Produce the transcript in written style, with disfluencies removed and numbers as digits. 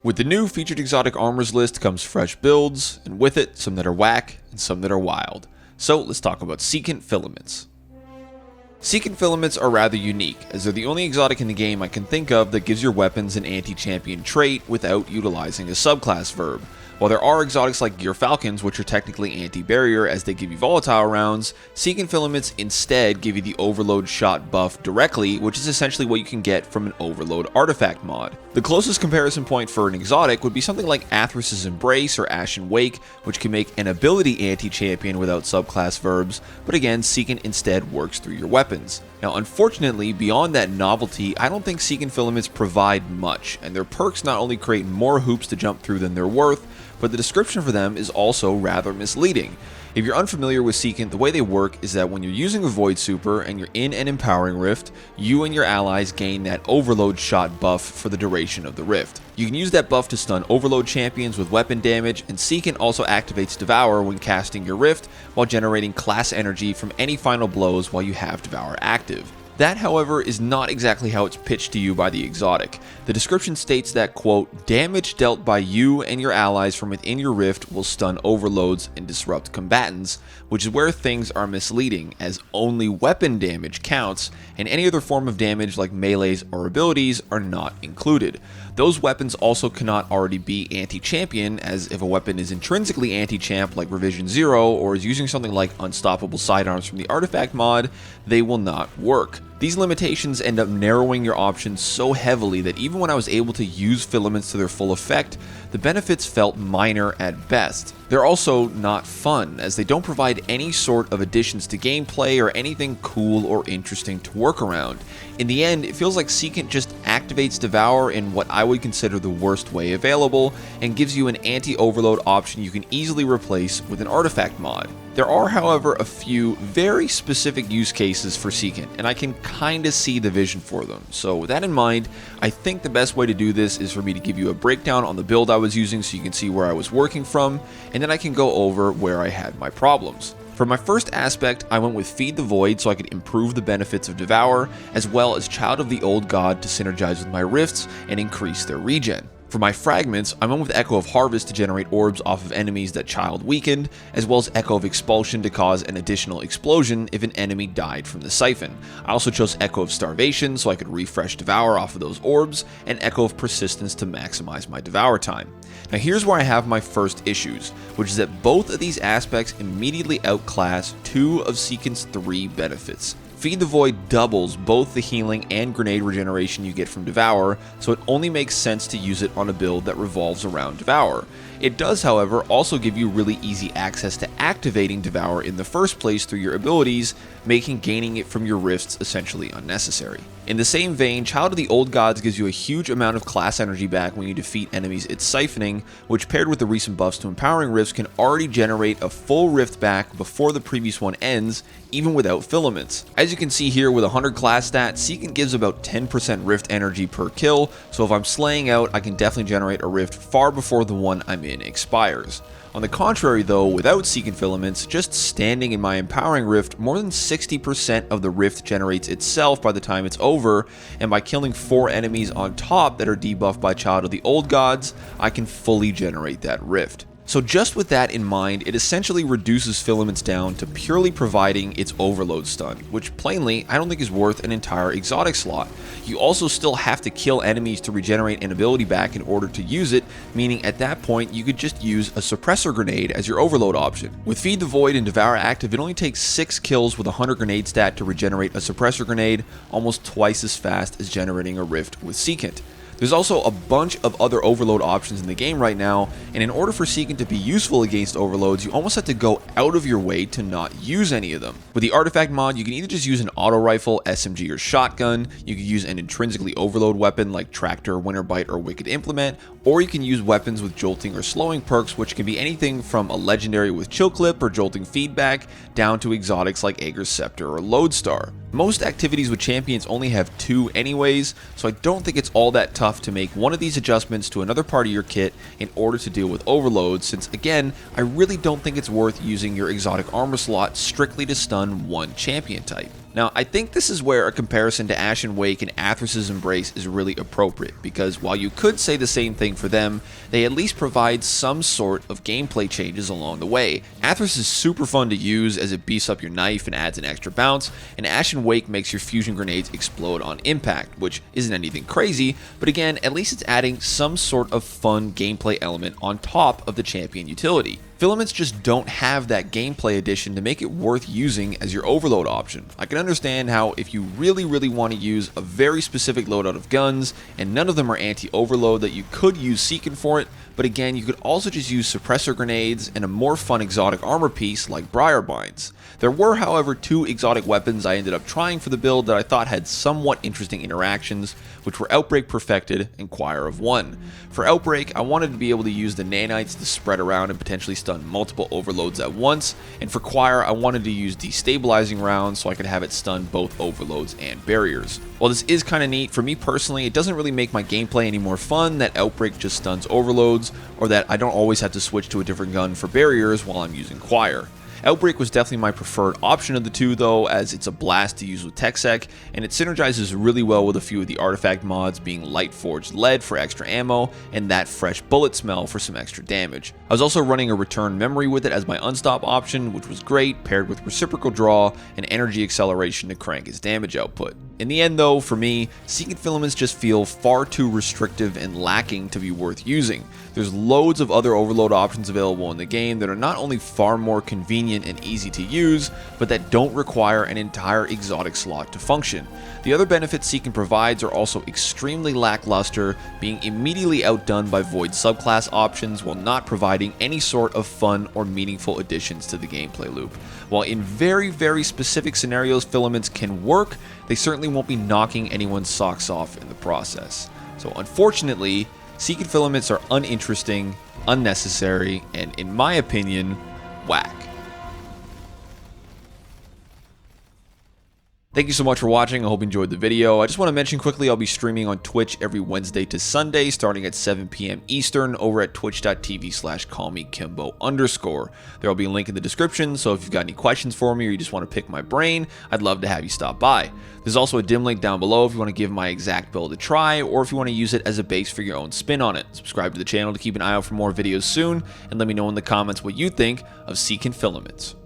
With the new featured exotic armors list comes fresh builds, and with it, some that are whack and some that are wild. So let's talk about Secant Filaments. Secant Filaments are rather unique, as they're the only exotic in the game I can think of that gives your weapons an anti-champion trait without utilizing a subclass verb. While there are exotics like Gear Falcons, which are technically anti-barrier as they give you volatile rounds, Secant Filaments instead give you the Overload shot buff directly, which is essentially what you can get from an Overload artifact mod. The closest comparison point for an exotic would be something like Athrys' Embrace or Ashen Wake, which can make an ability anti-champion without subclass verbs, but again, Secant instead works through your weapons. Now unfortunately, beyond that novelty, I don't think Secant Filaments provide much, and their perks not only create more hoops to jump through than they're worth, but the description for them is also rather misleading. If you're unfamiliar with Secant, the way they work is that when you're using a Void Super and you're in an Empowering Rift, you and your allies gain that Overload shot buff for the duration of the Rift. You can use that buff to stun Overload champions with weapon damage, and Secant also activates Devour when casting your Rift, while generating class energy from any final blows while you have Devour active. That, however, is not exactly how it's pitched to you by the exotic. The description states that, quote, damage dealt by you and your allies from within your rift will stun overloads and disrupt combatants, which is where things are misleading, as only weapon damage counts, and any other form of damage like melees or abilities are not included. Those weapons also cannot already be anti-champion, as if a weapon is intrinsically anti-champ like Revision 0 or is using something like Unstoppable Sidearms from the Artifact mod, they will not work. These limitations end up narrowing your options so heavily that even when I was able to use filaments to their full effect, the benefits felt minor at best. They're also not fun, as they don't provide any sort of additions to gameplay or anything cool or interesting to work around. In the end, it feels like Secant just activates Devour in what I would consider the worst way available, and gives you an anti-overload option you can easily replace with an artifact mod. There are, however, a few very specific use cases for Secant, and I can kinda see the vision for them. So with that in mind, I think the best way to do this is for me to give you a breakdown on the build I was using so you can see where I was working from, and then I can go over where I had my problems. For my first aspect, I went with Feed the Void so I could improve the benefits of Devour, as well as Child of the Old God to synergize with my rifts and increase their regen. For my fragments, I went with Echo of Harvest to generate orbs off of enemies that Child weakened, as well as Echo of Expulsion to cause an additional explosion if an enemy died from the Siphon. I also chose Echo of Starvation so I could refresh Devour off of those orbs, and Echo of Persistence to maximize my Devour time. Now here's where I have my first issues, which is that both of these aspects immediately outclass two of Secant's three benefits. Feed the Void doubles both the healing and grenade regeneration you get from Devour, so it only makes sense to use it on a build that revolves around Devour. It does, however, also give you really easy access to activating Devour in the first place through your abilities, making gaining it from your rifts essentially unnecessary. In the same vein, Child of the Old Gods gives you a huge amount of class energy back when you defeat enemies it's siphoning, which paired with the recent buffs to Empowering Rifts can already generate a full rift back before the previous one ends, even without filaments. As you can see here with 100 class stat, Secant gives about 10% rift energy per kill, so if I'm slaying out, I can definitely generate a rift far before the one I'm in expires. On the contrary though, without Secant Filaments, just standing in my Empowering Rift, more than 60% of the rift generates itself by the time it's over, and by killing 4 enemies on top that are debuffed by Child of the Old Gods, I can fully generate that rift. So just with that in mind, it essentially reduces Filaments down to purely providing its Overload stun, which plainly I don't think is worth an entire exotic slot. You also still have to kill enemies to regenerate an ability back in order to use it, meaning at that point you could just use a Suppressor Grenade as your Overload option. With Feed the Void and Devour active, it only takes 6 kills with 100 grenade stat to regenerate a Suppressor Grenade, almost twice as fast as generating a rift with Secant. There's also a bunch of other overload options in the game right now, and in order for Secant to be useful against overloads, you almost have to go out of your way to not use any of them. With the artifact mod, you can either just use an auto rifle, SMG, or shotgun, you can use an intrinsically overload weapon like Tractor, Winterbite, or Wicked Implement, or you can use weapons with jolting or slowing perks, which can be anything from a legendary with chill clip or jolting feedback, down to exotics like Ager's Scepter or Lodestar. Most activities with champions only have 2 anyways, so I don't think it's all that tough to make one of these adjustments to another part of your kit in order to deal with overload, since again, I really don't think it's worth using your exotic armor slot strictly to stun one champion type. Now, I think this is where a comparison to Ashen Wake and Athrys' Embrace is really appropriate, because while you could say the same thing for them, they at least provide some sort of gameplay changes along the way. Athrys is super fun to use as it beefs up your knife and adds an extra bounce, and Ashen Wake makes your fusion grenades explode on impact, which isn't anything crazy, but again, at least it's adding some sort of fun gameplay element on top of the champion utility. Filaments just don't have that gameplay addition to make it worth using as your overload option. I can understand how if you really want to use a very specific loadout of guns, and none of them are anti-overload, that you could use Secant for it, but again, you could also just use suppressor grenades and a more fun exotic armor piece like Briarbinds. There were, however, 2 exotic weapons I ended up trying for the build that I thought had somewhat interesting interactions, which were Outbreak Perfected and Choir of One. For Outbreak, I wanted to be able to use the nanites to spread around and potentially stun multiple overloads at once, and for Choir, I wanted to use destabilizing rounds so I could have it stun both overloads and barriers. While this is kind of neat, for me personally, it doesn't really make my gameplay any more fun that Outbreak just stuns overloads, or that I don't always have to switch to a different gun for barriers while I'm using Choir. Outbreak was definitely my preferred option of the two though, as it's a blast to use with TechSec, and it synergizes really well with a few of the artifact mods, being Light Forged Lead for extra ammo, and that fresh bullet smell for some extra damage. I was also running a return memory with it as my unstop option, which was great, paired with reciprocal draw and energy acceleration to crank its damage output. In the end though, for me, Secant Filaments just feel far too restrictive and lacking to be worth using. There's loads of other overload options available in the game that are not only far more convenient and easy to use, but that don't require an entire exotic slot to function. The other benefits Secant provides are also extremely lackluster, being immediately outdone by Void subclass options while not providing any sort of fun or meaningful additions to the gameplay loop. While in very specific scenarios Filaments can work, they certainly won't be knocking anyone's socks off in the process. So unfortunately, Secant Filaments are uninteresting, unnecessary, and in my opinion, whack. Thank you so much for watching. I hope you enjoyed the video. I just want to mention quickly, I'll be streaming on Twitch every Wednesday to Sunday starting at 7 p.m. Eastern over at twitch.tv/callmekimbo_. There will be a link in the description, so if you've got any questions for me or you just want to pick my brain, I'd love to have you stop by. There's also a dim link down below if you want to give my exact build a try, or if you want to use it as a base for your own spin on it. Subscribe to the channel to keep an eye out for more videos soon, and let me know in the comments what you think of Secant Filaments.